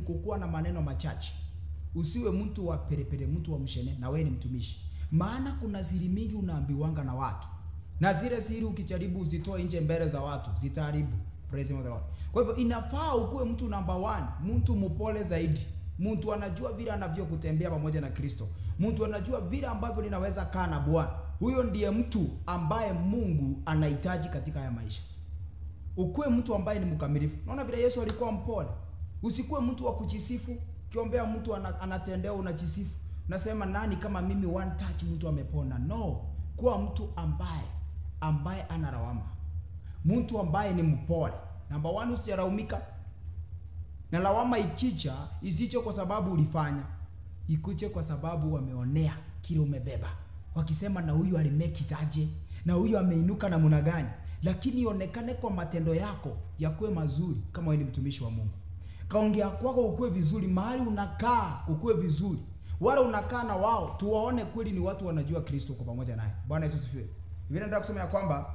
kukuwa na maneno machache. Usiwe mtu wa perepere, mtu wa mshene, na wewe ni mtumishi. Maana kuna siri mingi unaambiwanga na watu. Na zile siri ukijaribu uzitoe nje mbele za watu, zitaharibu. Praise the Lord. Kwa hivyo inafaa ukuwe mtu number 1, mtu mpole zaidi. Mtu anajua vile anavyokutembea pamoja na Kristo. Mtu anajua vile ambavyo ninaweza kaa na Bwana. Huyo ndiye mtu ambaye Mungu anahitaji katika haya maisha. Ukuwe mtu ambaye ni mkamilifu. Unaona vile Yesu alikuwa mpole. Usikuwe mtu wa kujisifu. Kiombea mtu anatendea unajisifu. Unasema nani kama mimi, one touch mtu amepona. No, kuwa mtu ambaye ana lawama. Mtu ambaye ni mpole. Number 1, usijaraumika. Na lawama ikicha, isicho kwa sababu ulifanya. Ikuche kwa sababu wameonea kile umebeba. Wakisema na huyu alimake it aje, na huyu ameinuka namna gani. Lakini ionekane kwa matendo yako yakuwe mazuri kama wewe ni mtumishi wa Mungu. Kaongea kwako ukue vizuri, mahali unakaa ukue vizuri. Wale unakaa na wao tuwaone kweli ni watu wanajua Kristo kwa pamoja naye. Bwana Yesu asifiwe. Biblia inataka kusema ya kwamba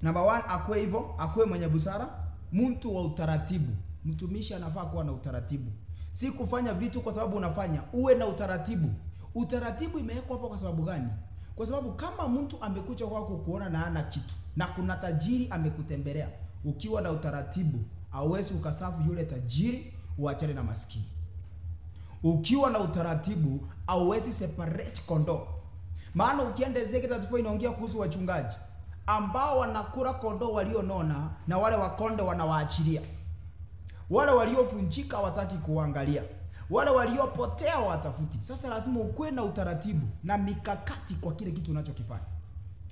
number 1 akue hivyo, akue mwenye busara, mtu wa utaratibu. Mtumishi anafaa kuwa na utaratibu. Si kufanya vitu kwa sababu unafanya, uwe na utaratibu. Utaratibu imewekwa hapo kwa sababu gani? Kwa sababu kama mtu amekuja kwako kuona na hana kitu, na kuna tajiri amekutembelea, ukiwa na utaratibu, hauwezi ukasafu yule tajiri uachane na maskini. Ukiwa na utaratibu, hauwezi separate kondoo. Maana ukienda Ezekiel 34 inaongea kuhusu wachungaji ambao wanakula kondoo walionona na wale wakonde wanawaachilia. Wale waliovunjika hawataki kuangalia. Wale waliopotea watafuti. Sasa lazima ukuwe na utaratibu na mikakati kwa kile kitu unachokifanya.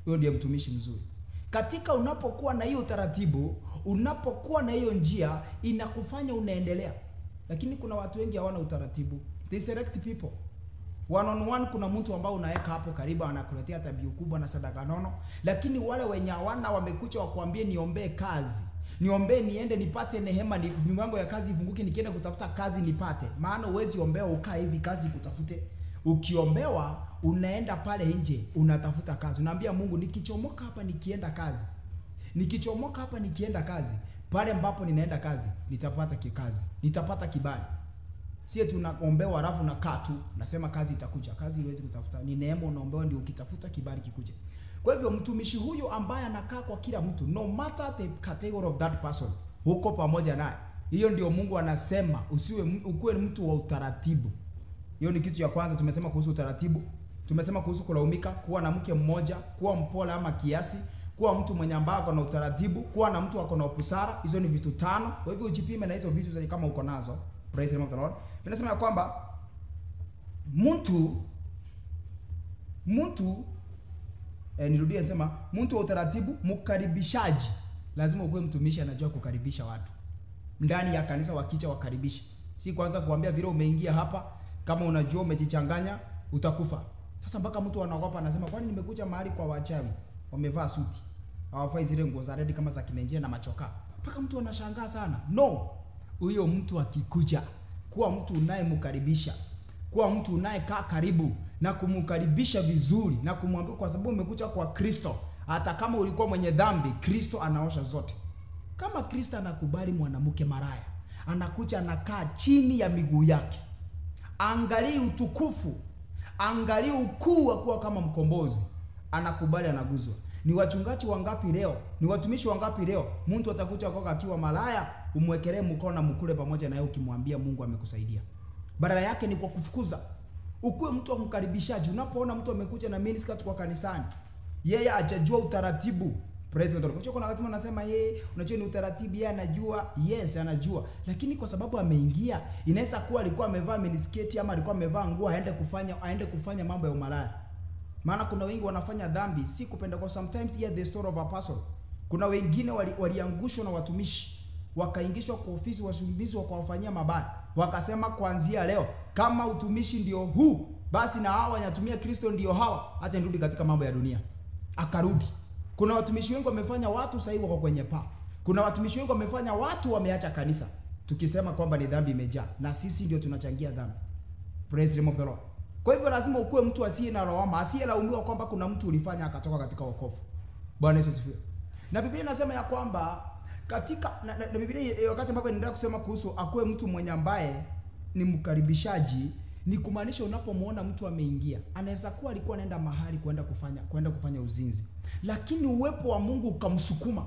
Huyo ndiye mtumishi mzuri. Katika unapokuwa na hiyo utaratibu, unapokuwa na hiyo njia, inakufanya unaendelea. Lakini kuna watu wengi hawana utaratibu. They select people. One on one, kuna mtu ambao unaweka hapo karibu anakuletea tabia kubwa na sadaka nono, lakini wale wenye hawana wamekuja wakwambie niombee kazi. Niombe niende nipate neema, ni milango ya kazi ifunguke, nikienda kutafuta kazi nipate. Maana uwezi ombewa ukaa hivi kazi kutafute. Ukiombewa unaenda pale nje unatafuta kazi. Unaambia Mungu, nikichomoka hapa nikienda kazi. Nikichomoka hapa nikienda kazi, pale ambapo ninaenda kazi nitapata kikazi, nitapata kibali. Sio tunaombewa alafu nakaa tu nasema kazi itakuja. Kazi iwezi kutafuta. Ni neema unaombewa ndio ukitafuta kibali kikuje. Kwa hivyo mtumishi huyo ambaye anakaa kwa kila mtu, no matter the category of that person, huko pamoja naye. Hiyo ndio Mungu anasema ukuwe mtu wa utaratibu. Hiyo ni kitu cha kwanza. Tumesema kuhusu utaratibu. Tumesema kuhusu kulaumika, kuwa na mke mmoja, kuwa mpole ama kiasi, kuwa mtu mwenye ambaye ako na utaratibu, kuwa na mtu ako na busara. Hizo ni vitu 5. Kwa hivyo ujipime na hizo vitu kama uko nazo. Praise the name of the Lord. Tunasema kwamba nirudie nasema mtu wa utaratibu, mkaribishaji. Lazima ukuwe mtumishi anajua kukaribisha watu. Ndani ya kanisa wakicha wakaribisha. Si kwanza kuambia vile umeingia hapa, kama unajua umejichanganya utakufa. Sasa mpaka mtu anaogopa anasema kwani nimekuja mahali kwa wachawi, wamevaa suti, hawafai zile nguo za red kama za Kinenjia na machoka. Mpaka mtu anashangaa sana. No. Huyo mtu akikuja, kuwa mtu unayemkaribisha. Kuwa mtu unayekaa karibu na kumkaribisha vizuri na kumwambia kwa sababu umekuja kwa Kristo. Hata kama ulikuwa mwenye dhambi, Kristo anaosha zote. Kama Kristo anakubali mwanamke maraya, anakuja anakaa chini ya miguu yake. Angalia utukufu, angalia ukuu wa kuwa kama mkombozi. Anakubali, anaguzwa. Ni wachungaji wangapi leo? Ni watumishi wangapi leo? Mtu atakuja kwako akiwa malaya, umwekelee mkono na mkule pamoja na yeye ukimwambia Mungu amekusaidia. Badala yake ni kwa kufukuza. Ukuwe mtu wa mkaribishaji. Unapoona mtu amekuja na miniskirt kwa kanisani, yeye hajajua utaratibu. Praise the Lord. Kuna watu wanasema yeye unajua ni utaratibu, yeye anajua. Yes, anajua. Lakini kwa sababu ameingia, inaweza kuwa alikuwa amevaa miniskirt ama alikuwa amevaa nguo aende kufanya mambo ya umalaya. Maana kuna wengi wanafanya dhambi si kupenda kwa. Sometimes here the story of a person. Kuna wengine waliangushwa na watumishi, wakaingishwa kwa ofisi washumbizi wakawafanyia mabaya. Wakasema kuanzia leo kama utumishi ndio huu, basi na hawa wanatumia Kristo ndio hawa, acha nirudi katika mambo ya dunia. Akarudi. Kuna watumishi wengi wamefanya watu sasa hivi wako kwenye paa. Kuna watumishi wengi wamefanya watu wameacha kanisa. Tukisema kwamba ni dhambi imejaa na sisi ndio tunachangia dhambi. Praise the name of the Lord. Kwa hivyo lazima ukuwe mtu asiye na lawama, asiyelaumiwa kwamba kuna mtu ulifanya akatoka katika wokovu. Bwana Yesu asifiwe. Na Biblia inasema ya kwamba katika na Biblia wakati ambapo inaendelea kusema kuhusu akuwe mtu mwenye ambaye ni mkaribishaji, ni kumaanisha unapomwona mtu ameingia, anaweza kuwa alikuwa anaenda mahali kwenda kufanya uzinzi, lakini uwepo wa Mungu ukamsukuma,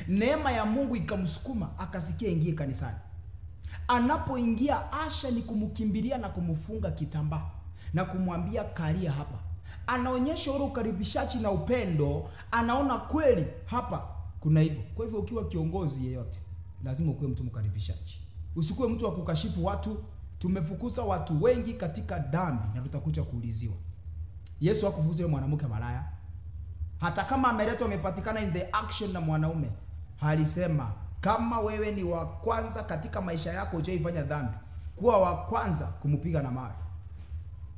neema ya Mungu ikamsukuma akasikia ingie kanisani. Anapoingia, asha ni kumkimbilia na kumfunga kitambaa na kumwambia kalia hapa. Anaonyesha ule ukaribishaji na upendo, anaona kweli hapa kuna hivyo. Kwa hivyo ukiwa kiongozi yeyote, lazima ukuwe mtu mkaribishaji. Usikuwe mtu wa kukashifu watu. Tumefukuza watu wengi katika dhambi na tutakuja kuuliziwa. Yesu hakufukuza yule mwanamke malaya. Hata kama ameletwa amepatikana in the action na mwanaume, alisema kama wewe ni wa kwanza katika maisha yako hujaifanya dhambi, kuwa wa kwanza kumpiga na mawe.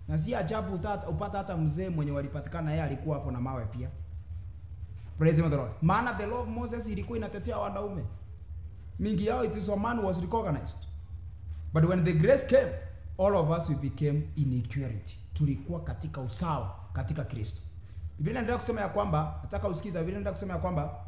Na si ajabu upata hata mzee mwenye walipatikana yeye alikuwa hapo na mawe pia. Praise the Lord. Maana the law of Moses ilikuwa inatetea wanaume. Mingi yao it is a man was recognized. But when the grace came, all of us we became in equality. Tulikuwa katika usawa katika Kristo. Biblia inaendelea kusema ya kwamba, nataka usikize, Biblia inaendelea kusema ya kwamba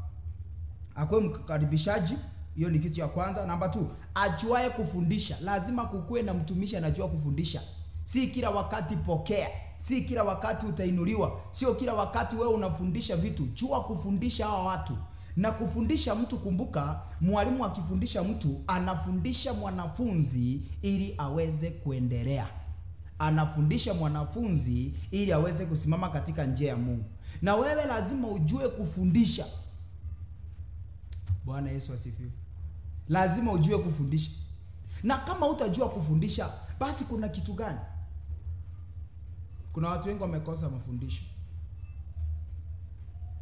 akuwe mkaribishaji, hiyo ni kitu ya kwanza. Namba 2, ajuaye kufundisha. Lazima kukuwe na mtumishi anajua kufundisha. Si kila wakati pokea, si kila wakati utainuliwa, sio kila wakati wewe unafundisha vitu. Jua kufundisha hawa watu. Na kufundisha mtu, kumbuka, mwalimu akifundisha mtu anafundisha mwanafunzi ili aweze kuendelea. Anafundisha mwanafunzi ili aweze kusimama katika njia ya Mungu. Na wewe lazima ujue kufundisha. Bwana Yesu asifiwe. Lazima ujue kufundisha. Na kama utajua kufundisha, basi kuna kitu gani? Kuna watu wengi wamekosa mafundisho.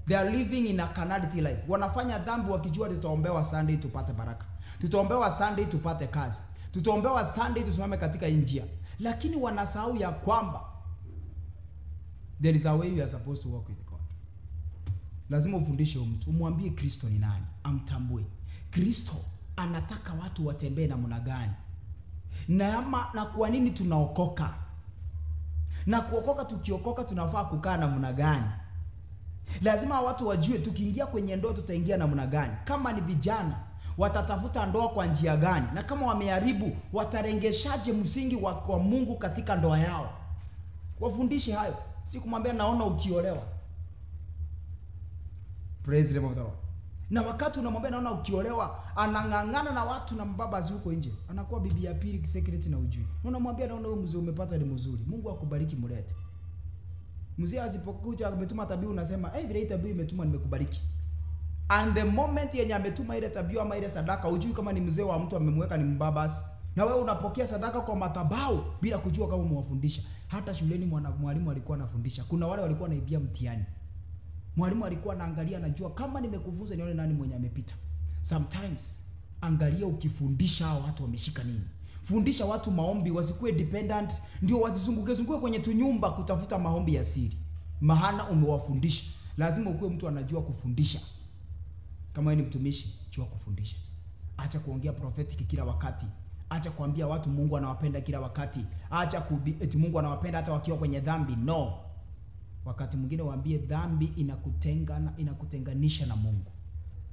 They are living in a carnality life. Wanafanya dhambi wakijua tutaombewa Sunday tupate baraka. Tutaombewa Sunday tupate kazi. Tutaombewa Sunday tusimame katika njia. Lakini wanasahau ya kwamba there is a way we are supposed to walk with God. Lazima ufundishe mtu, umwambie Kristo ni nani, amtambue. Kristo anataka watu watembee namna gani? Na kwa nini tunaokoka? Na kuokoka, tukiokoka tunafaa kukaa namna gani? Lazima watu wajue tukiingia kwenye ndoa tutaingia namna gani. Kama ni vijana, watatafuta ndoa kwa njia gani? Na kama wameharibu, watarengeshaje msingi wa Mungu katika ndoa yao? Wafundishe hayo. Si kumwambia naona ukiolewa. Praise the Lord. Na wakati unamwambia naona ukiolewa, anang'ang'ana na watu na mbabazi huko nje. Anakuwa bibi ya pili secret na ujui. Unamwambia naona wewe mzee umepata ni mzuri. Mungu akubariki, mlete. Mzee asipokuja ametuma tabiu, unasema vile tabiu imetuma nimekubariki. And the moment yenye ametuma ile tabiu ama ile sadaka, ujui kama ni mzee wa mtu amemweka ni mbabasi. Na wewe unapokea sadaka kwa madhabahu bila kujua kama umewafundisha. Hata shuleni mwalimu alikuwa anafundisha. Kuna wale walikuwa naibia mtihani. Mwalimu alikuwa anaangalia, anajua kama nimekufunza nione nani mwenye amepita. Sometimes angalia ukifundisha hao watu wameshika nini. Fundisha watu maombi, wasikuwe dependent, ndio wasizunguke kwenye tunyumba kutafuta maombi ya siri. Maana umewafundisha. Lazima ukuwe mtu anajua kufundisha. Kama wewe ni mtumishi, jua kufundisha. Acha kuongea prophetic kila wakati. Acha kuambia watu Mungu anawapenda kila wakati. Acha eti Mungu anawapenda hata wakiwa kwenye dhambi. No. Wakati mwingine waambie dhambi inakutenganisha na Mungu.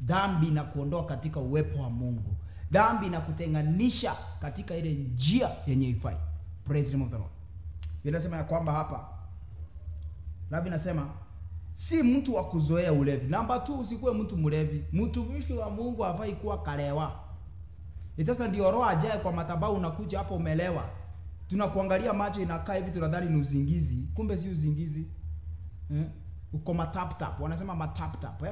Dhambi inakuondoa katika uwepo wa Mungu. Dhambi inakutenganisha katika ile njia yenye ifai. Praise the Lord. Biblia inasema ya kwamba hapa, Biblia inasema si mtu wa kuzoea ulevi. Namba 2, usikuwe mtu mlevi. Mtumishi wa Mungu hafai kuwa kalewa. Sasa ndio roho ajaye kwa madhabahu, unakuja hapo umelewa. Tunakuangalia macho inakaa hivi tunadhani ni uzingizi, kumbe si uzingizi. Uko matap. Wanasema matap.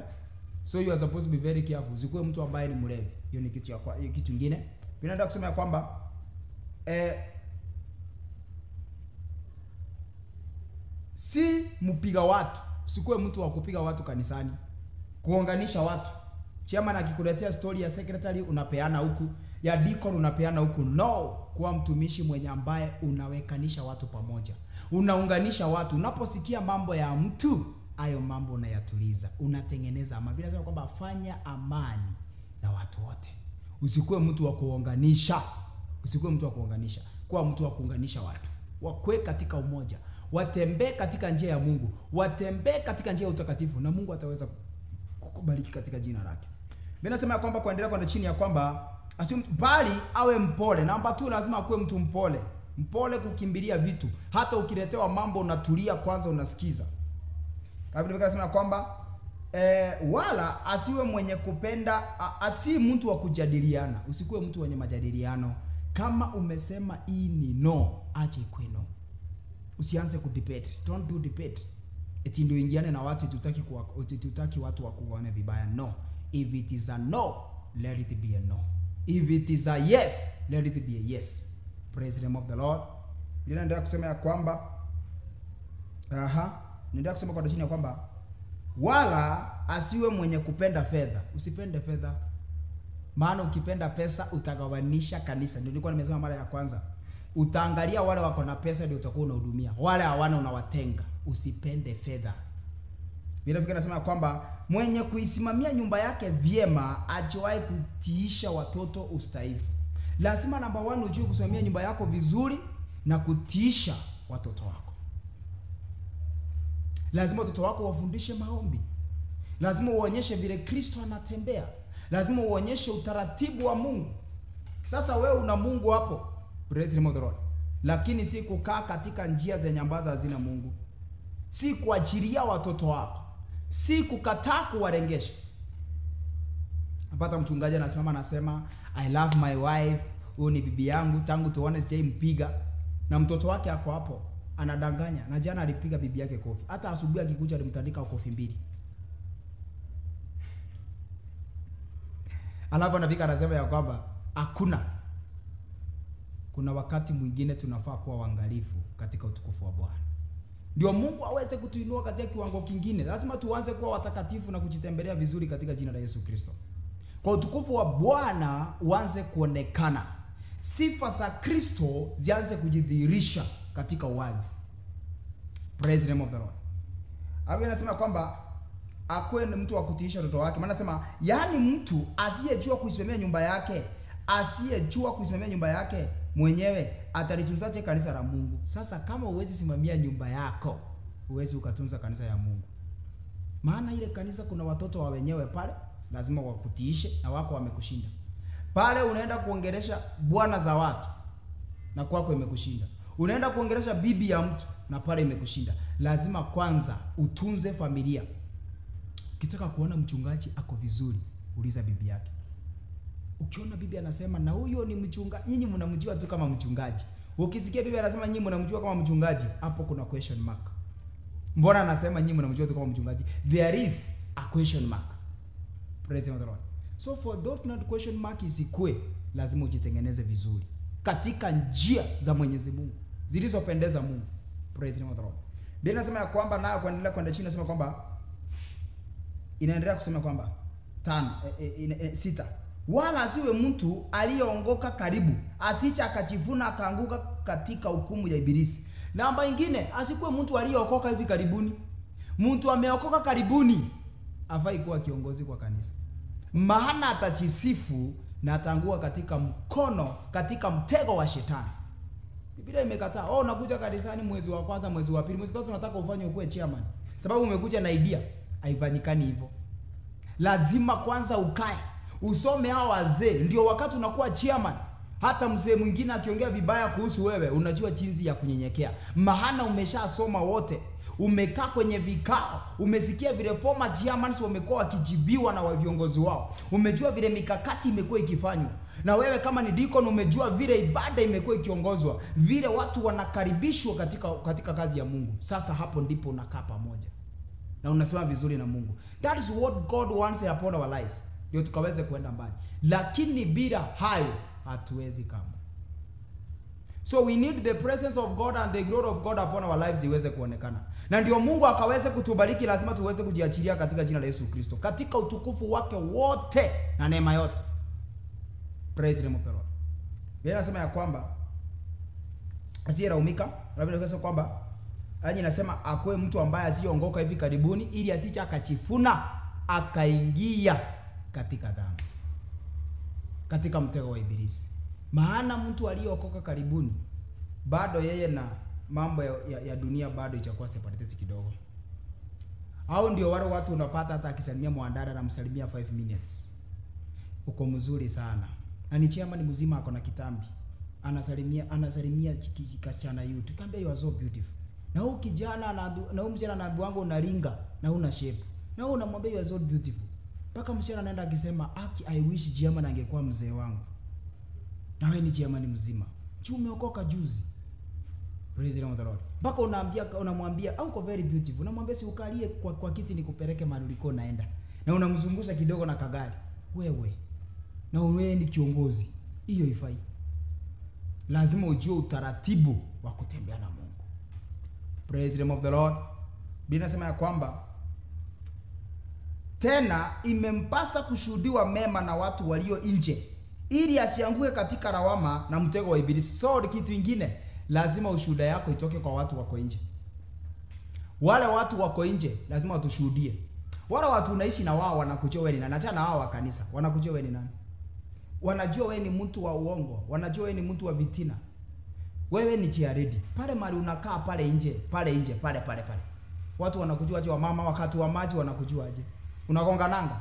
So you are supposed to be very careful. Usikuwe mtu ambaye ni mlevi. Hiyo ni kitu kitu kingine. Ninaenda kusema ya kwamba si mpiga watu. Usikuwe mtu wa kupiga watu kanisani. Kuunganisha watu. Chairman akikuletea story ya secretary unapeana huku, ya deacon unapeana huku. No, kuwa mtumishi mwenye ambaye unawekanisha watu pamoja. Unaunganisha watu. Unaposikia mambo ya mtu, hayo mambo unayatuliza. Unatengeneza amani. Biblia inasema kwamba fanya amani na watu wote. Usikuwe mtu wa kuunganisha. Usikuwe mtu wa kuunganisha. Kuwa mtu wa kuunganisha watu. Wakwe katika umoja. Watembee katika njia ya Mungu. Watembee katika njia ya utakatifu na Mungu ataweza kukubariki katika jina lake. Mimi nasema ya kwamba kuendelea kwenda chini ya kwamba bali awe mpole. Namba 2, lazima akuwe mtu mpole. Mpole kukimbilia vitu. Hata ukiletewa mambo unatulia kwanza, unasikiza. Kama vile nasema kwamba wala asiwe mwenye kupenda, asi mtu wa kujadiliana. Usikuwe mtu wenye majadiliano. Kama umesema hii ni no, acha ikuwe no. Usianze kudebate. Don't do debate. Eti ndio ingiane na watu tutaki watu wakuone vibaya. No. If it is a no, let it be a no. If it is a yes, let it be a yes. Praise the name of the Lord. Ninaendelea kusema ya kwamba ninaendelea kusema kwa chini ya kwamba wala asiwe mwenye kupenda fedha. Usipende fedha. Maana ukipenda pesa utagawanisha kanisa. Ndio nilikuwa nimesema mara ya kwanza. Utaangalia wale wako na pesa ndio utakuwa unahudumia. Wale hawana unawatenga. Usipende fedha. Mimi nafikiri nasema kwamba mwenye kuisimamia nyumba yake vyema ajiwahi kutiisha watoto ustahivu. Lazima namba 1 ujue kusimamia nyumba yako vizuri na kutiisha watoto wako. Lazima watoto wako wafundishe maombi. Lazima uonyeshe vile Kristo anatembea. Lazima uonyeshe utaratibu wa Mungu. Sasa wewe una Mungu hapo. Praise the name of the Lord. Lakini si kukaa katika njia zenye ambazo hazina Mungu. Si kuachilia watoto wako. Si kukataa kuwarengesha. Napata mchungaji anasimama anasema I love my wife, huyu ni bibi yangu, tangu tuone sijai mpiga, na mtoto wake ako hapo anadanganya. Na jana alipiga bibi yake kofi. Hata asubuhi akikuja alimtandika kofi 2. Alafu anafika anasema ya kwamba kuna wakati mwingine tunafaa kuwa waangalifu katika utukufu wa Bwana. Ndio Mungu aweze kutuinua katika kiwango kingine. Lazima tuanze kuwa watakatifu na kujitembelea vizuri katika jina la Yesu Kristo. Kwa utukufu wa Bwana uanze kuonekana. Sifa za Kristo zianze kujidhihirisha katika uwazi. Praise the name of the Lord. Hapo anasema kwamba akuwe ni mtu wa kutiisha watoto wake. Maana anasema yani mtu asiyejua kuisimamia nyumba yake mwenyewe atalitunzaje kanisa la Mungu? Sasa kama uwezi simamia nyumba yako, uwezi ukatunza kanisa ya Mungu. Maana ile kanisa kuna watoto wa wenyewe pale, lazima wakutiishe na wako wamekushinda. Pale unaenda kuongelesha bwana za watu na kwako imekushinda. Unaenda kuongelesha bibi ya mtu na pale imekushinda. Lazima kwanza utunze familia. Ukitaka kuona mchungaji ako vizuri, uliza bibi yake. Ukiona bibi anasema na huyo ni mchungaji, nyinyi mnamjua tu kama mchungaji. Ukisikia bibi anasema nyinyi mnamjua kama mchungaji, hapo kuna question mark. Mbona anasema nyinyi mnamjua tu kama mchungaji? There is a question mark. Praise the Lord. So for that question mark isikue, lazima ujitengeneze vizuri katika njia za Mwenyezi Mungu zilizopendeza Mungu. Praise the Lord. Biblia inasema ya kwamba nayo kuendelea kwenda chini inasema kwamba inaendelea kusema kwamba 6 wala asiwe mtu aliyeongoka karibu, asicha akachifuna akaanguka katika hukumu ya ibilisi. Namba nyingine, asikuwe mtu aliyeokoka hivi karibuni. Mtu ameokoka karibuni afai kuwa kiongozi kwa kanisa. Maana atachisifu na atangua katika mtego wa shetani. Biblia imekataa. Unakuja kanisani mwezi wa kwanza, mwezi wa pili, mwezi wa 3 unataka ufanye ukuwe chairman. Sababu umekuja na idea. Haifanyikani hivyo. Lazima kwanza ukae, usome hao wazee, ndio wakati unakuwa chairman. Hata mzee mwingine akiongea vibaya kuhusu wewe, unajua jinsi ya kunyenyekea. Maana umeshasoma wote. Umekaa kwenye vikao, umesikia vile former chairmans wamekuwa wakijibiwa na viongozi wao. Umejua vile mikakati imekuwa ikifanywa. Na wewe kama ni deacon umejua vile ibada imekuwa ikiongozwa, vile watu wanakaribishwa katika kazi ya Mungu. Sasa hapo ndipo unakaa pamoja na unasema vizuri na Mungu. That is what God wants upon our lives. Ndio tukaweze kuenda mbali. Lakini bila hayo hatuwezi kama. So we need the presence of God and the glory of God upon our lives iweze kuonekana. Na ndio Mungu akaweze kutubariki, lazima tuweze kujiachilia katika jina la Yesu Kristo, katika utukufu wake wote na neema yote. Praise the name of the Lord. Biblia inasema ya kwamba asiyeraumika, Biblia inasema kwamba inasema akwe mtu ambaye asiongoka hivi karibuni, ili asicha akachifuna akaingia katika dhambi, katika mtego wa ibilisi. Maana mtu aliyeokoka karibuni bado yeye na mambo ya dunia bado itakuwa separated kidogo. Au ndio wale watu unapata hata akisalimia mwanadada na msalimia 5 minutes. uko mzuri sana. Na ni chairman mzima ako na kitambi. Anasalimia kasichana yote. Kaambia you are so beautiful. Na huyu kijana na huyu msichana anaambiwa unaringa na una shape. Na wewe unamwambia you are so beautiful. Paka msichana anaenda akisema, I wish chairman angekuwa mzee wangu. Na wewe ni chairman mzima. Umeokoka juzi. Praise the name of the Lord. Paka unamwambia uko very beautiful. Unamwambia si ukalie kwa kiti nikupeleke mahali uliko naenda. Na unamzungusha kidogo na kagari. Wewe. Na wewe ni kiongozi. Hiyo ifai. Lazima ujue utaratibu wa kutembea na Mungu. Praise the name of the Lord. Biblia inasema ya kwamba tena imempasa kushuhudiwa mema na watu walio nje, ili asianguke katika lawama na mtego wa ibilisi. So kitu kingine, lazima ushuhuda yako itoke kwa watu wako nje. Wale watu wako nje lazima watushuhudie. Wale watu unaishi na wao wanakujua wewe ni nani. Acha na wao wa kanisa, wanakujua wewe ni nani. Wanajua wewe ni mtu wa uongo, wanajua wewe ni mtu wa vitina. Wewe ni chiaredi. Pale mahali unakaa pale nje. Watu wanakujua aje? Wa mama wakati wa maji wanakujua aje? Unagonga nanga.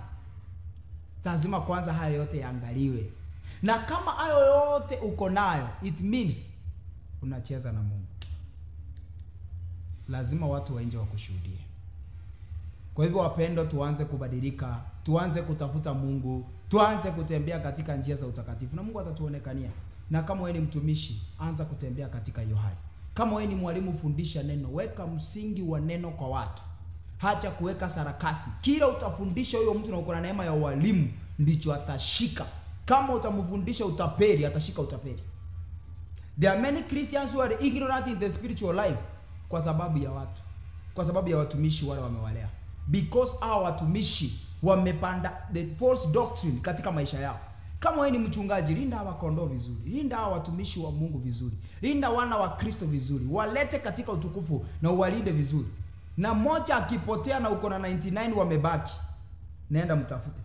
Lazima kwanza hayo yote yaangaliwe. Na kama hayo yote uko nayo, it means unacheza na Mungu. Lazima watu wa nje wakushuhudie. Kwa hivyo wapendwa, tuanze kubadilika, tuanze kutafuta Mungu, tuanze kutembea katika njia za utakatifu na Mungu atatuonekania. Na kama wewe ni mtumishi, anza kutembea katika hiyo hali. Kama wewe ni mwalimu, fundisha neno, weka msingi wa neno kwa watu. Hacha kuweka sarakasi. Kila utafundisha huyo mtu na uko na neema ya walimu, ndicho atashika. Kama utamfundisha utapeli, atashika utapeli. There are many Christians who are ignorant in the spiritual life kwa sababu ya watu. Kwa sababu ya watumishi wale wamewalea. Because hao watumishi wamepanda the false doctrine katika maisha yao. Kama wewe ni mchungaji, linda hawa kondoo vizuri. Linda hawa watumishi wa Mungu vizuri. Linda wana wa Kristo vizuri. Walete katika utukufu na uwalinde vizuri. Na moja akipotea na uko na 99 wamebaki, nenda mtafute.